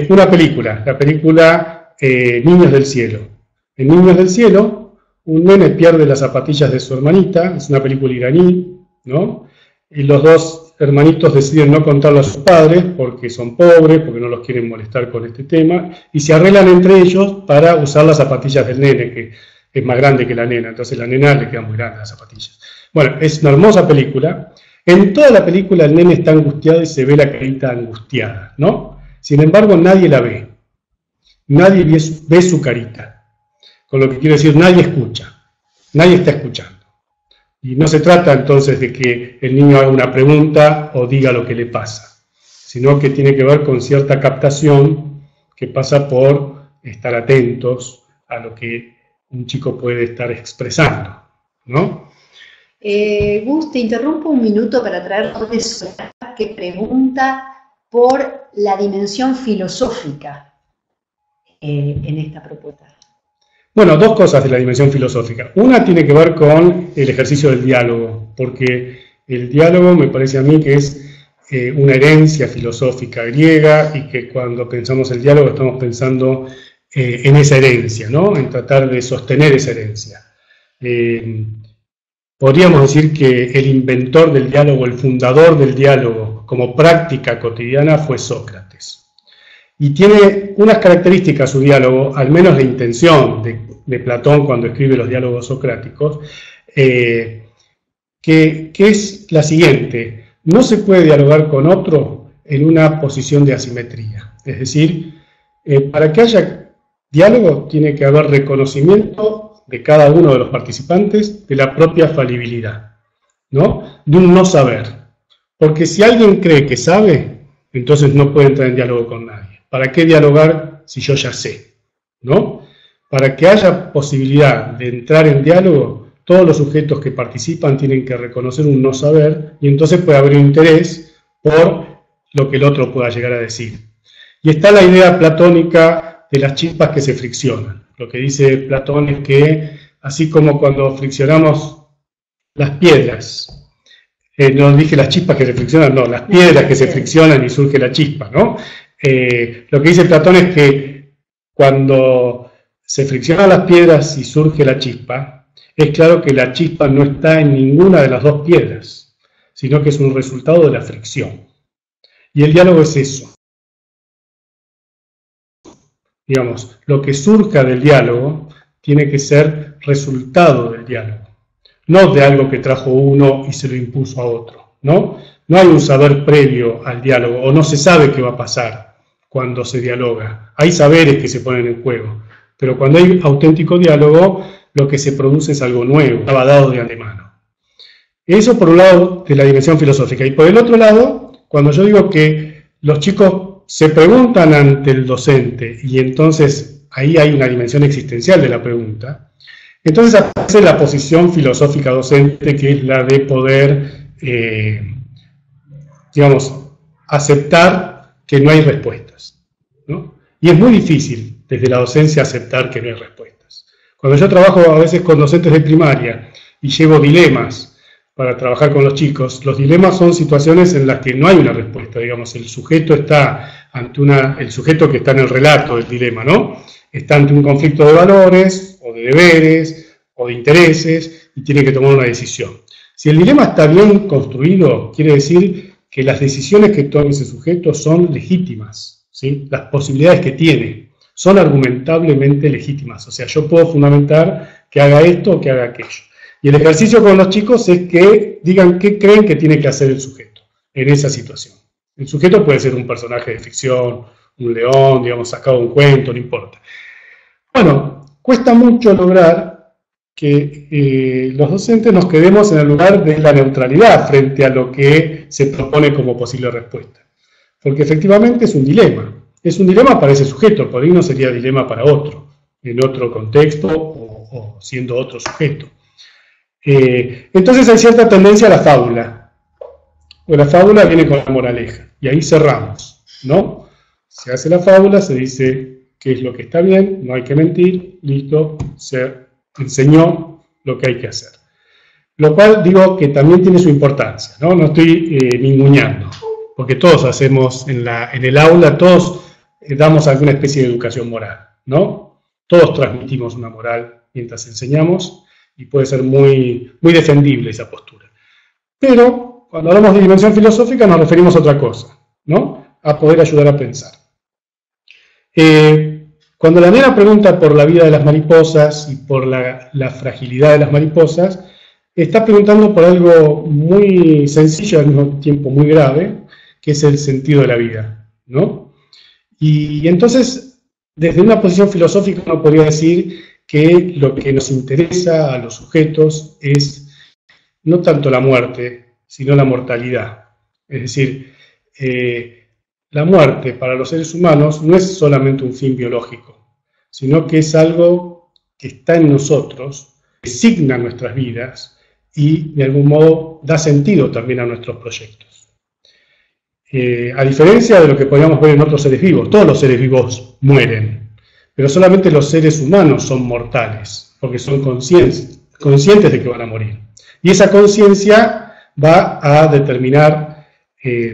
Una película, la película Niños del Cielo. En Niños del Cielo, un nene pierde las zapatillas de su hermanita, es una película iraní, ¿no? Y los dos hermanitos deciden no contarlo a sus padres porque son pobres, porque no los quieren molestar con este tema, y se arreglan entre ellos para usar las zapatillas del nene, que es más grande que la nena, entonces la nena le quedan muy grandes las zapatillas. Bueno, es una hermosa película. En toda la película el nene está angustiado y se ve la carita angustiada, ¿no? Sin embargo, nadie la ve. Nadie ve su carita. Con lo que quiero decir, nadie escucha. Nadie está escuchando. Y no se trata entonces de que el niño haga una pregunta o diga lo que le pasa, sino que tiene que ver con cierta captación que pasa por estar atentos a lo que un chico puede estar expresando, ¿no? Gus, te interrumpo un minuto para traer Jorge Solá, que pregunta por la dimensión filosófica en esta propuesta. Bueno, dos cosas de la dimensión filosófica. Una tiene que ver con el ejercicio del diálogo, porque el diálogo me parece a mí que es una herencia filosófica griega y que cuando pensamos el diálogo estamos pensando en esa herencia, ¿no? En tratar de sostener esa herencia. Podríamos decir que el inventor del diálogo, el fundador del diálogo como práctica cotidiana fue Sócrates. Y tiene unas características su diálogo, al menos la intención de Platón cuando escribe los diálogos socráticos, que es la siguiente: no se puede dialogar con otro en una posición de asimetría. Es decir, para que haya diálogo tiene que haber reconocimiento de cada uno de los participantes de la propia falibilidad, ¿no? De un no saber. Porque si alguien cree que sabe, entonces no puede entrar en diálogo con nadie. ¿Para qué dialogar si yo ya sé? ¿No? Para que haya posibilidad de entrar en diálogo, todos los sujetos que participan tienen que reconocer un no saber y entonces puede haber un interés por lo que el otro pueda llegar a decir. Y está la idea platónica de las chispas que se friccionan. Lo que dice Platón es que, así como cuando friccionamos las piedras, no dije las chispas que se friccionan, no, las piedras que se friccionan y surge la chispa, ¿no? Lo que dice Platón es que cuando se friccionan las piedras y surge la chispa, es claro que la chispa no está en ninguna de las dos piedras, sino que es un resultado de la fricción. Y el diálogo es eso. Digamos, lo que surja del diálogo tiene que ser resultado del diálogo, no de algo que trajo uno y se lo impuso a otro, ¿no? No hay un saber previo al diálogo, o no se sabe qué va a pasar cuando se dialoga. Hay saberes que se ponen en juego, pero cuando hay auténtico diálogo, lo que se produce es algo nuevo, estaba dado de antemano. Eso por un lado de la dimensión filosófica. Y por el otro lado, cuando yo digo que los chicos se preguntan ante el docente, y entonces ahí hay una dimensión existencial de la pregunta, entonces aparece la posición filosófica docente, que es la de poder, digamos, aceptar que no hay respuestas, ¿no? Y es muy difícil desde la docencia aceptar que no hay respuestas. Cuando yo trabajo a veces con docentes de primaria y llevo dilemas para trabajar con los chicos, los dilemas son situaciones en las que no hay una respuesta, digamos, el sujeto está ante el sujeto que está en el relato del dilema, ¿no? Está ante un conflicto de valores, o de deberes, o de intereses, y tiene que tomar una decisión. Si el dilema está bien construido, quiere decir que las decisiones que tome ese sujeto son legítimas, ¿sí? Las posibilidades que tiene son argumentablemente legítimas, o sea, yo puedo fundamentar que haga esto o que haga aquello. Y el ejercicio con los chicos es que digan qué creen que tiene que hacer el sujeto en esa situación. El sujeto puede ser un personaje de ficción, un león, digamos, sacado de un cuento, no importa. Bueno, cuesta mucho lograr que los docentes nos quedemos en el lugar de la neutralidad frente a lo que se propone como posible respuesta. Porque efectivamente es un dilema. Es un dilema para ese sujeto, por ahí no sería dilema para otro, en otro contexto o siendo otro sujeto. Entonces hay cierta tendencia a la fábula. O la fábula viene con la moraleja. Y ahí cerramos, ¿no? Se hace la fábula, se dice qué es lo que está bien, no hay que mentir, listo, se enseñó lo que hay que hacer. Lo cual digo que también tiene su importancia, ¿no? No estoy ninguneando, porque todos hacemos en el aula, todos damos alguna especie de educación moral, ¿no? Todos transmitimos una moral mientras enseñamos, y puede ser muy, muy defendible esa postura. Pero cuando hablamos de dimensión filosófica nos referimos a otra cosa, ¿no? A poder ayudar a pensar. Cuando la nena pregunta por la vida de las mariposas y por la fragilidad de las mariposas, está preguntando por algo muy sencillo, al mismo tiempo muy grave, que es el sentido de la vida, ¿no? Y entonces, desde una posición filosófica uno podría decir que lo que nos interesa a los sujetos es no tanto la muerte, sino la mortalidad. Es decir, la muerte para los seres humanos no es solamente un fin biológico, sino que es algo que está en nosotros, que signa nuestras vidas y de algún modo da sentido también a nuestros proyectos. A diferencia de lo que podríamos ver en otros seres vivos, todos los seres vivos mueren, pero solamente los seres humanos son mortales, porque son conscientes de que van a morir. Y esa conciencia va a determinar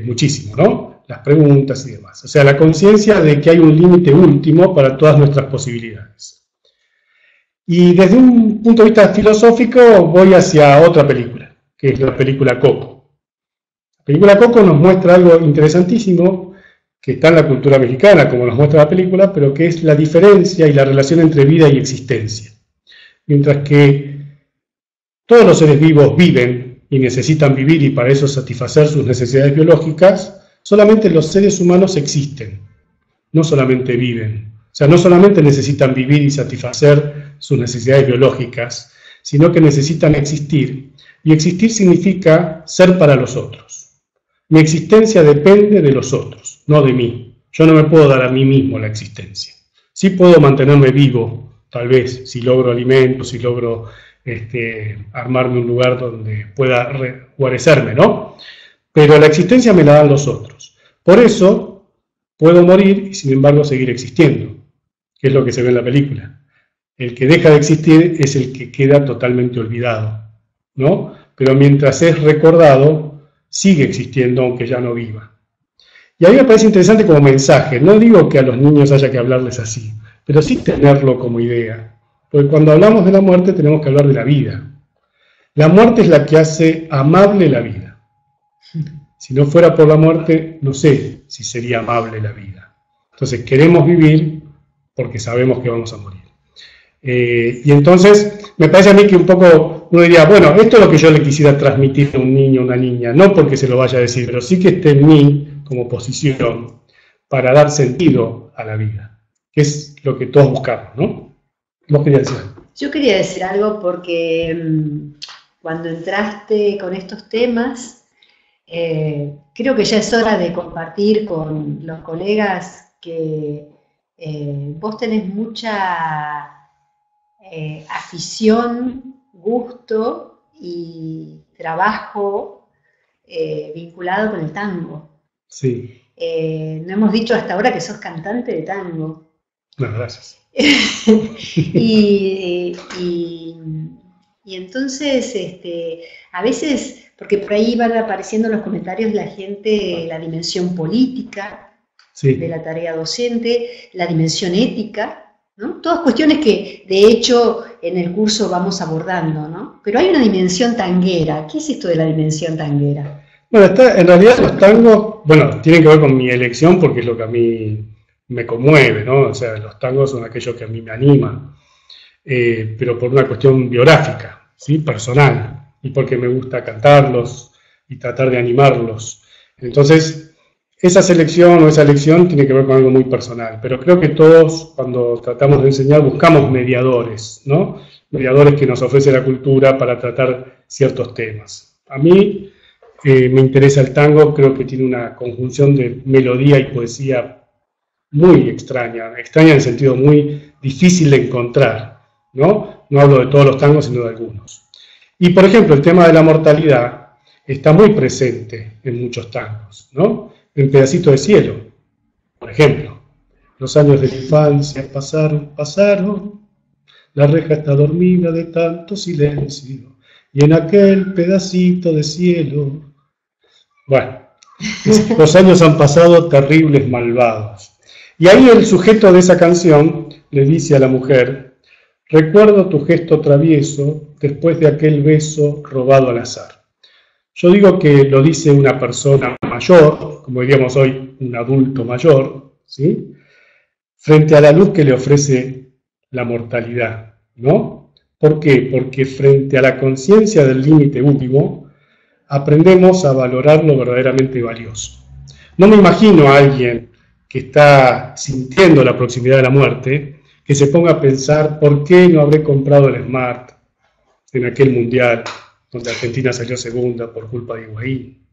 muchísimo, ¿no? Las preguntas y demás. O sea, la conciencia de que hay un límite último para todas nuestras posibilidades. Y desde un punto de vista filosófico voy hacia otra película, que es la película Coco. La película Coco nos muestra algo interesantísimo, que está en la cultura mexicana, como nos muestra la película, pero que es la diferencia y la relación entre vida y existencia. Mientras que todos los seres vivos viven y necesitan vivir y para eso satisfacer sus necesidades biológicas, solamente los seres humanos existen, no solamente viven. O sea, no solamente necesitan vivir y satisfacer sus necesidades biológicas, sino que necesitan existir. Y existir significa ser para los otros. Mi existencia depende de los otros, no de mí. Yo no me puedo dar a mí mismo la existencia. Sí puedo mantenerme vivo, tal vez, si logro alimentos, si logro armarme un lugar donde pueda guarecerme, ¿no? Pero la existencia me la dan los otros. Por eso puedo morir y sin embargo seguir existiendo, que es lo que se ve en la película. El que deja de existir es el que queda totalmente olvidado, ¿no? Pero mientras es recordado, sigue existiendo aunque ya no viva. Y a mí me parece interesante como mensaje. No digo que a los niños haya que hablarles así, pero sí tenerlo como idea. Porque cuando hablamos de la muerte tenemos que hablar de la vida. La muerte es la que hace amable la vida. Si no fuera por la muerte, no sé si sería amable la vida. Entonces queremos vivir porque sabemos que vamos a morir. Y entonces me parece a mí que un poco uno diría, bueno, esto es lo que yo le quisiera transmitir a un niño o una niña, no porque se lo vaya a decir, pero sí que esté en mí como posición para dar sentido a la vida, que es lo que todos buscamos, ¿no? ¿Vos querías decir algo? Yo quería decir algo porque cuando entraste con estos temas, creo que ya es hora de compartir con los colegas que vos tenés mucha afición, gusto y trabajo vinculado con el tango. Sí. No hemos dicho hasta ahora que sos cantante de tango. No, gracias. y Y entonces, a veces, porque por ahí van apareciendo en los comentarios la gente, la dimensión política Sí. de la tarea docente, la dimensión ética, ¿no? Todas cuestiones que, de hecho, en el curso vamos abordando, ¿no? Pero hay una dimensión tanguera. ¿Qué es esto de la dimensión tanguera? Bueno, en realidad los tangos, bueno, tienen que ver con mi elección porque es lo que a mí me conmueve, ¿no? O sea, los tangos son aquellos que a mí me animan, pero por una cuestión biográfica, ¿sí? Personal, y porque me gusta cantarlos y tratar de animarlos. Entonces, esa selección o esa elección tiene que ver con algo muy personal, pero creo que todos cuando tratamos de enseñar buscamos mediadores, ¿no? Mediadores que nos ofrece la cultura para tratar ciertos temas. A mí me interesa el tango, creo que tiene una conjunción de melodía y poesía muy extraña, extraña en el sentido muy difícil de encontrar, ¿no? No hablo de todos los tangos, sino de algunos. Y por ejemplo, el tema de la mortalidad está muy presente en muchos tangos, ¿no? En Pedacito de Cielo, por ejemplo. Los años de la infancia pasaron, la reja está dormida de tanto silencio, y en aquel pedacito de cielo. Bueno, los años han pasado terribles, malvados. Y ahí el sujeto de esa canción le dice a la mujer: recuerdo tu gesto travieso después de aquel beso robado al azar. Yo digo que lo dice una persona mayor, como diríamos hoy, un adulto mayor, ¿sí? Frente a la luz que le ofrece la mortalidad, ¿no? ¿Por qué? Porque frente a la conciencia del límite último, aprendemos a valorar lo verdaderamente valioso. No me imagino a alguien que está sintiendo la proximidad de la muerte, que se ponga a pensar por qué no habré comprado el Smart en aquel mundial donde Argentina salió segunda por culpa de Higuaín,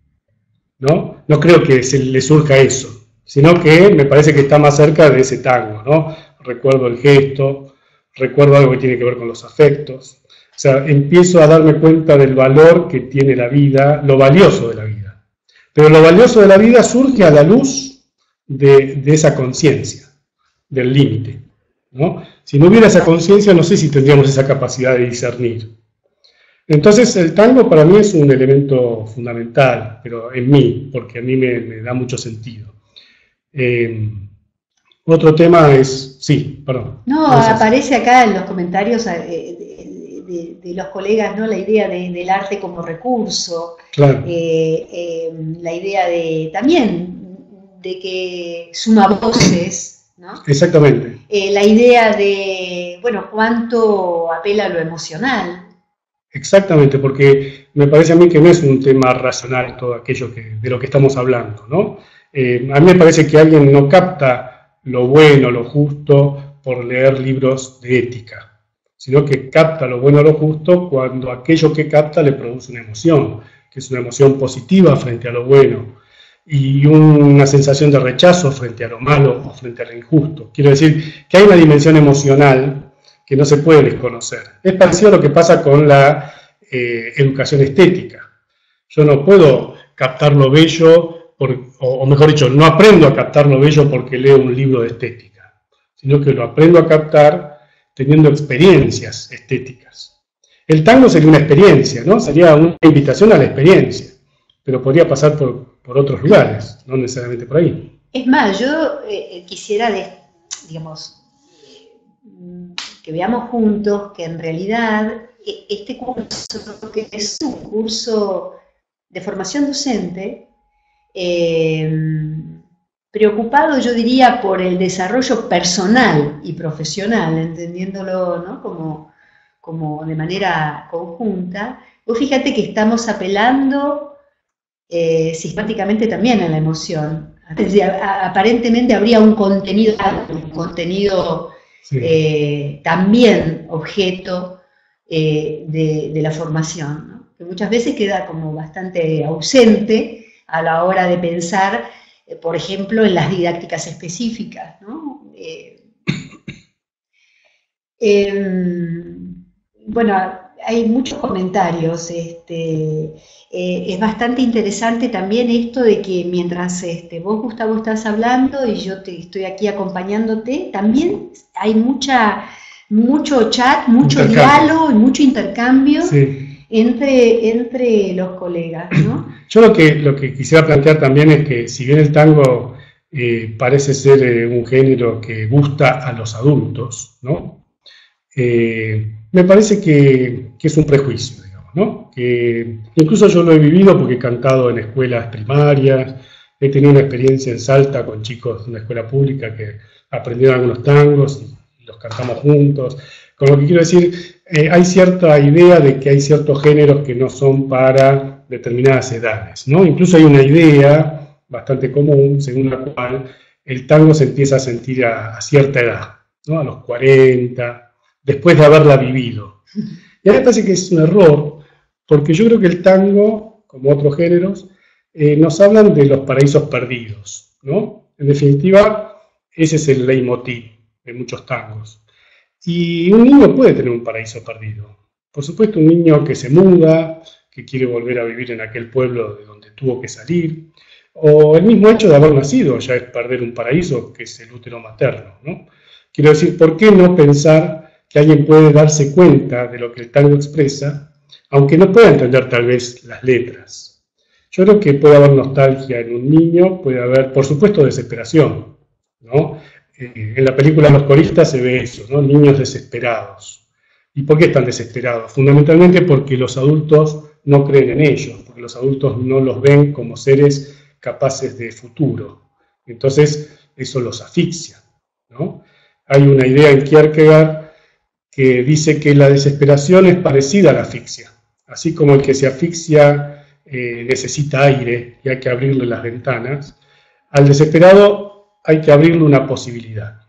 ¿no? No creo que se le surja eso, sino que me parece que está más cerca de ese tango, ¿no? Recuerdo el gesto, recuerdo algo que tiene que ver con los afectos, o sea, empiezo a darme cuenta del valor que tiene la vida, lo valioso de la vida. Pero lo valioso de la vida surge a la luz de esa conciencia, del límite, ¿no? Si no hubiera esa conciencia, no sé si tendríamos esa capacidad de discernir. Entonces el tango para mí es un elemento fundamental, pero en mí, porque a mí me da mucho sentido. Otro tema es, sí, perdón. No, aparece acá en los comentarios de los colegas, ¿no? La idea del arte como recurso, Claro. La idea también de que suma voces, ¿no? Exactamente. La idea de, bueno, cuánto apela a lo emocional. Exactamente, porque me parece a mí que no es un tema racional todo aquello de lo que estamos hablando, ¿no? A mí me parece que alguien no capta lo bueno, lo justo por leer libros de ética, sino que capta lo bueno, lo justo cuando aquello que capta le produce una emoción, que es una emoción positiva frente a lo bueno y una sensación de rechazo frente a lo malo o frente a lo injusto. Quiero decir que hay una dimensión emocional que no se puede desconocer. Es parecido a lo que pasa con la educación estética. Yo no puedo captar lo bello, o mejor dicho, no aprendo a captar lo bello porque leo un libro de estética, sino que lo aprendo a captar teniendo experiencias estéticas. El tango sería una experiencia, ¿no? Sería una invitación a la experiencia, pero podría pasar por otros lugares, no necesariamente por ahí. Es más, yo quisiera, digamos, que veamos juntos que en realidad este curso, que es un curso de formación docente, preocupado, yo diría, por el desarrollo personal y profesional, entendiéndolo, ¿no? como de manera conjunta, vos fíjate que estamos apelando sistemáticamente también a la emoción. Aparentemente habría un contenido sí. También objeto de la formación, ¿no? Que muchas veces queda como bastante ausente a la hora de pensar, por ejemplo, en las didácticas específicas, ¿no? Bueno, hay muchos comentarios. Es bastante interesante también esto de que mientras vos, Gustavo, estás hablando y yo te estoy aquí acompañándote, también hay mucha mucho chat, mucho diálogo y mucho intercambio entre los colegas, ¿no? Yo lo que quisiera plantear también es que si bien el tango parece ser un género que gusta a los adultos, ¿no? Me parece que es un prejuicio, digamos, ¿no? Que incluso yo lo he vivido porque he cantado en escuelas primarias, he tenido una experiencia en Salta con chicos de una escuela pública que aprendieron algunos tangos y los cantamos juntos. Con lo que quiero decir, hay cierta idea de que hay ciertos géneros que no son para determinadas edades, ¿no? Incluso hay una idea bastante común según la cual el tango se empieza a sentir a cierta edad, ¿no? A los 40, después de haberla vivido. Y a mí me parece que es un error, porque yo creo que el tango, como otros géneros, nos hablan de los paraísos perdidos, ¿no? En definitiva, ese es el leitmotiv de muchos tangos. Y un niño puede tener un paraíso perdido. Por supuesto, un niño que se muda, que quiere volver a vivir en aquel pueblo de donde tuvo que salir, o el mismo hecho de haber nacido ya es perder un paraíso, que es el útero materno, ¿no? Quiero decir, ¿por qué no pensar que alguien puede darse cuenta de lo que el tango expresa, aunque no pueda entender tal vez las letras? Yo creo que puede haber nostalgia en un niño, puede haber, por supuesto, desesperación, ¿no? En la película Los coristas se ve eso, ¿no? Niños desesperados. ¿Y por qué están desesperados? Fundamentalmente porque los adultos no creen en ellos, porque los adultos no los ven como seres capaces de futuro. Entonces, eso los asfixia, ¿no? Hay una idea en Kierkegaard que dice que la desesperación es parecida a la asfixia. Así como el que se asfixia necesita aire y hay que abrirle las ventanas, al desesperado hay que abrirle una posibilidad.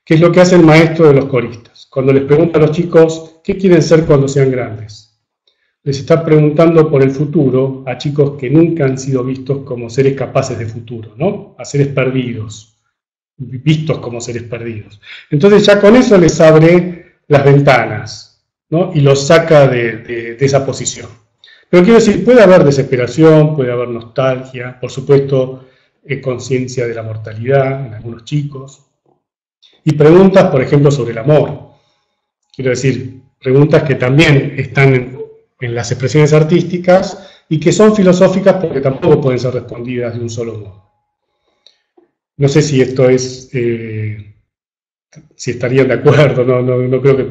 ¿Qué es lo que hace el maestro de los coristas? Cuando les pregunta a los chicos, ¿qué quieren ser cuando sean grandes? Les está preguntando por el futuro a chicos que nunca han sido vistos como seres capaces de futuro, ¿no? A seres perdidos, vistos como seres perdidos. Entonces ya con eso les abre las ventanas, ¿no? Y los saca de esa posición. Pero quiero decir, puede haber desesperación, puede haber nostalgia, por supuesto, conciencia de la mortalidad en algunos chicos, y preguntas, por ejemplo, sobre el amor. Quiero decir, preguntas que también están en las expresiones artísticas y que son filosóficas porque tampoco pueden ser respondidas de un solo modo. No sé si esto es, si estarían de acuerdo, no creo que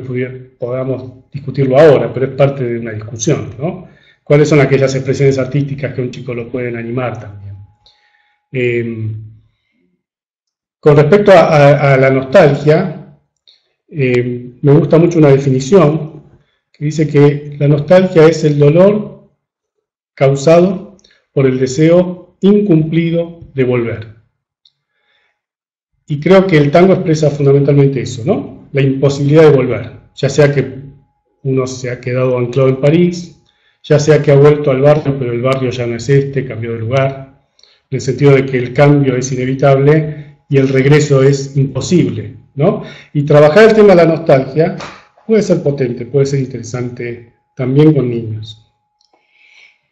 podamos discutirlo ahora, pero es parte de una discusión, ¿no? ¿Cuáles son aquellas expresiones artísticas que a un chico lo pueden animar también? Con respecto a la nostalgia, me gusta mucho una definición que dice que la nostalgia es el dolor causado por el deseo incumplido de volver. Y creo que el tango expresa fundamentalmente eso, ¿no? La imposibilidad de volver, ya sea que uno se ha quedado anclado en París, ya sea que ha vuelto al barrio, pero el barrio ya no es este, cambió de lugar, en el sentido de que el cambio es inevitable y el regreso es imposible, ¿no? Y trabajar el tema de la nostalgia puede ser potente, puede ser interesante también con niños.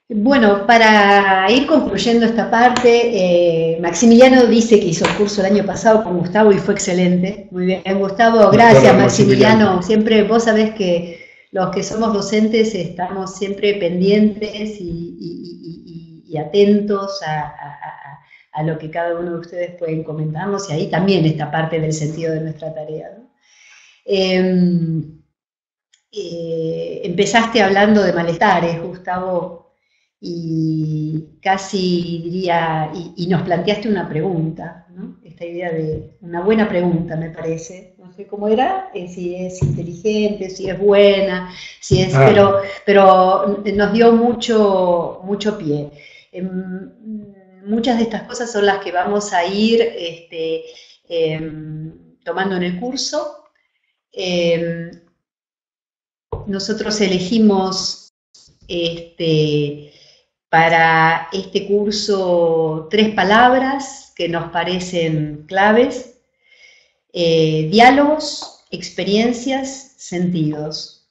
Bueno, para ir concluyendo esta parte, Maximiliano dice que hizo el curso el año pasado con Gustavo y fue excelente. Muy bien, Gustavo, gracias Maximiliano. Siempre vos sabés que los que somos docentes estamos siempre pendientes y atentos a lo que cada uno de ustedes pueden comentarnos, y ahí también está parte del sentido de nuestra tarea, ¿no? Empezaste hablando de malestares, Gustavo, y casi diría, y nos planteaste una pregunta, ¿no? Esta idea de una buena pregunta, me parece, no sé cómo era, si es inteligente, si es buena, si es, pero nos dio mucho pie. Muchas de estas cosas son las que vamos a ir tomando en el curso. Nosotros elegimos para este curso 3 palabras que nos parecen claves: diálogos, experiencias, sentidos.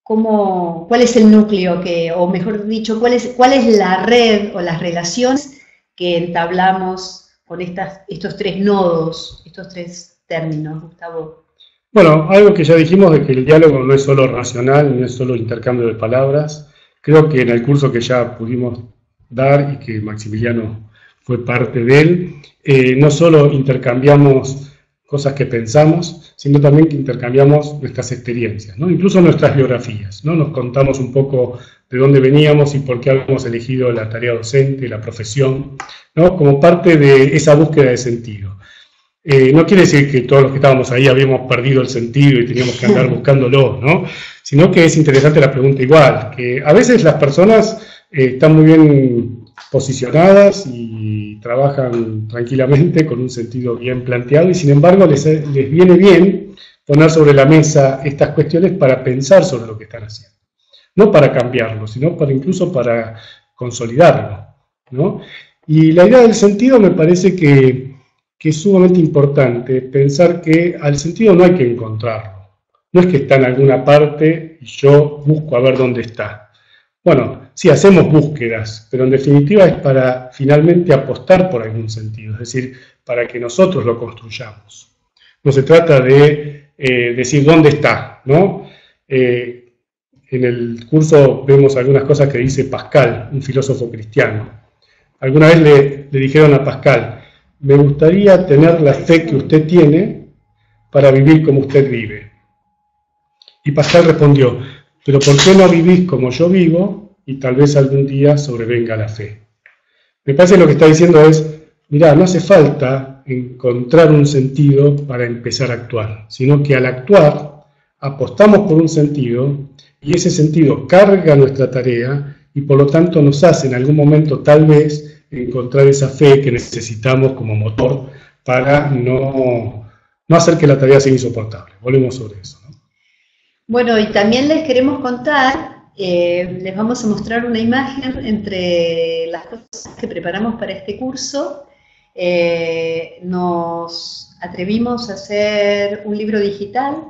¿Cuál es el núcleo o mejor dicho, cuál es la red o las relaciones que entablamos con estos 3 nodos, estos 3 términos, Gustavo? Bueno, algo que ya dijimos de que el diálogo no es solo racional, no es solo intercambio de palabras. Creo que en el curso que ya pudimos dar y que Maximiliano fue parte de él, no solo intercambiamos cosas que pensamos, sino también que intercambiamos nuestras experiencias, ¿no? Incluso nuestras biografías, ¿no? Nos contamos un poco de dónde veníamos y por qué habíamos elegido la tarea docente, la profesión, ¿no? Como parte de esa búsqueda de sentido. No quiere decir que todos los que estábamos ahí habíamos perdido el sentido y teníamos que andar buscándolo, ¿no? Sino que es interesante la pregunta igual, que a veces las personas están muy bien posicionadas y trabajan tranquilamente con un sentido bien planteado y sin embargo les viene bien poner sobre la mesa estas cuestiones para pensar sobre lo que están haciendo. No para cambiarlo, sino incluso para consolidarlo, ¿no? Y la idea del sentido me parece que es sumamente importante pensar que al sentido no hay que encontrarlo. No es que está en alguna parte y yo busco a ver dónde está. Bueno, sí hacemos búsquedas, pero en definitiva es para finalmente apostar por algún sentido, es decir, para que nosotros lo construyamos. No se trata de decir dónde está, ¿no? En el curso vemos algunas cosas que dice Pascal, un filósofo cristiano. Alguna vez le dijeron a Pascal, me gustaría tener la fe que usted tiene para vivir como usted vive. Y Pascal respondió, pero ¿por qué no vivís como yo vivo y tal vez algún día sobrevenga la fe? Me parece que lo que está diciendo es, mirá, no hace falta encontrar un sentido para empezar a actuar, sino que al actuar apostamos por un sentido y ese sentido carga nuestra tarea y por lo tanto nos hace en algún momento tal vez encontrar esa fe que necesitamos como motor para no hacer que la tarea sea insoportable. Volvemos sobre eso, ¿no? Bueno, y también les queremos contar, les vamos a mostrar una imagen entre las cosas que preparamos para este curso. Nos atrevimos a hacer un libro digital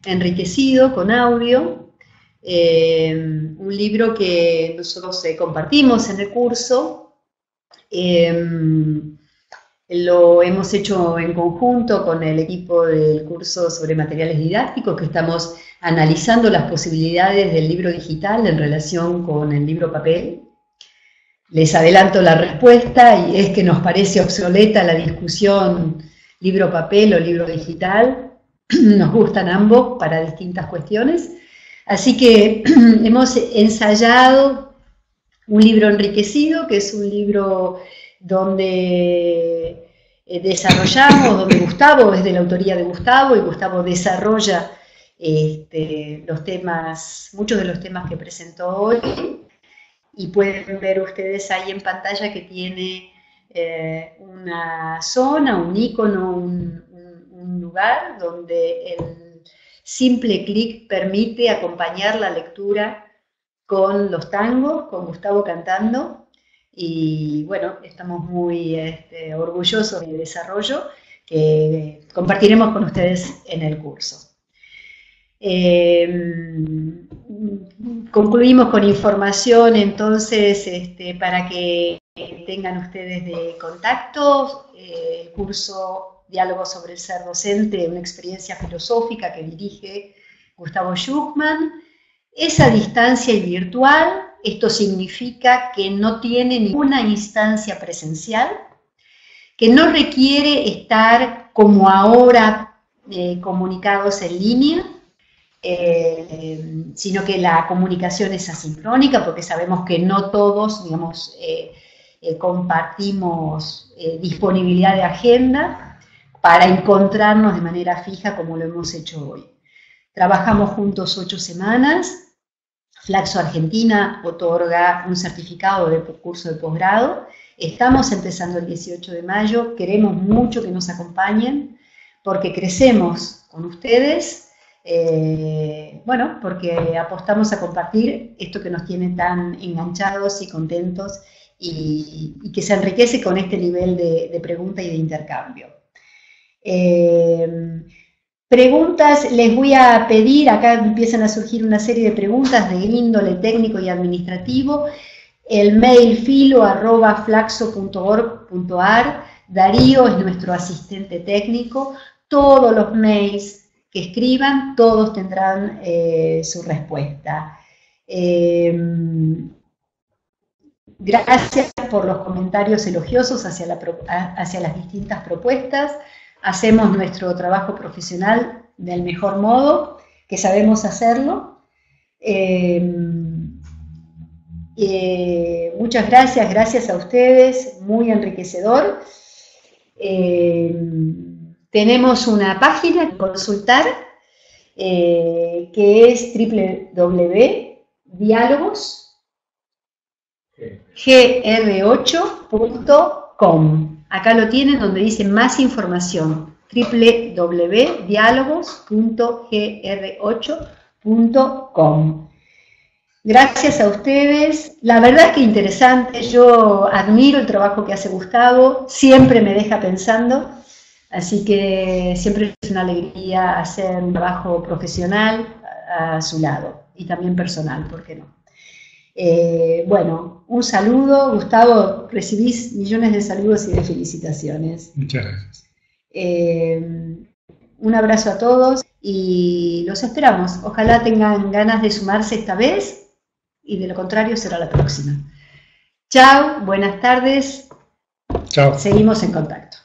enriquecido con audio, un libro que nosotros compartimos en el curso. Lo hemos hecho en conjunto con el equipo del curso sobre materiales didácticos, que estamos analizando las posibilidades del libro digital en relación con el libro papel. Les adelanto la respuesta, y es que nos parece obsoleta la discusión libro papel o libro digital. Nos gustan ambos para distintas cuestiones. Así que hemos ensayado un libro enriquecido, que es un libro donde desarrollamos, donde Gustavo, es de la autoría de Gustavo, y Gustavo desarrolla los temas, muchos de los temas que presentó hoy, y pueden ver ustedes ahí en pantalla que tiene una zona, un icono, un lugar donde el simple clic permite acompañar la lectura con los tangos, con Gustavo cantando, y bueno, estamos muy orgullosos del desarrollo que compartiremos con ustedes en el curso. Concluimos con información entonces para que tengan ustedes de contacto el curso Diálogo sobre el ser docente, una experiencia filosófica que dirige Gustavo Schuchmann. Es a distancia y virtual. Esto significa que no tiene ninguna instancia presencial, que no requiere estar como ahora comunicados en línea, sino que la comunicación es asincrónica, porque sabemos que no todos, digamos, compartimos disponibilidad de agenda para encontrarnos de manera fija como lo hemos hecho hoy. Trabajamos juntos 8 semanas. Flaxo Argentina otorga un certificado de curso de posgrado. Estamos empezando el 18 de mayo. Queremos mucho que nos acompañen porque crecemos con ustedes. Bueno, porque apostamos a compartir esto que nos tiene tan enganchados y contentos y que se enriquece con este nivel de pregunta y de intercambio. Preguntas, les voy a pedir, acá empiezan a surgir una serie de preguntas de índole técnico y administrativo. El mail filo@flaxo.org.ar. Darío es nuestro asistente técnico. Todos los mails que escriban, todos tendrán su respuesta. Gracias por los comentarios elogiosos hacia las distintas propuestas. Hacemos nuestro trabajo profesional del mejor modo, que sabemos hacerlo. Muchas gracias, gracias a ustedes, muy enriquecedor. Tenemos una página que consultar, que es www.dialogosgr8.com. Acá lo tienen, donde dice más información, www.dialogos.gr8.com. Gracias a ustedes, la verdad es que interesante, yo admiro el trabajo que hace Gustavo, siempre me deja pensando, así que siempre es una alegría hacer un trabajo profesional a su lado, y también personal, ¿por qué no? Bueno, un saludo, Gustavo, recibís millones de saludos y de felicitaciones. Muchas gracias. Un abrazo a todos y los esperamos, ojalá tengan ganas de sumarse esta vez, y de lo contrario será la próxima. Chao, buenas tardes. Chao. Seguimos en contacto.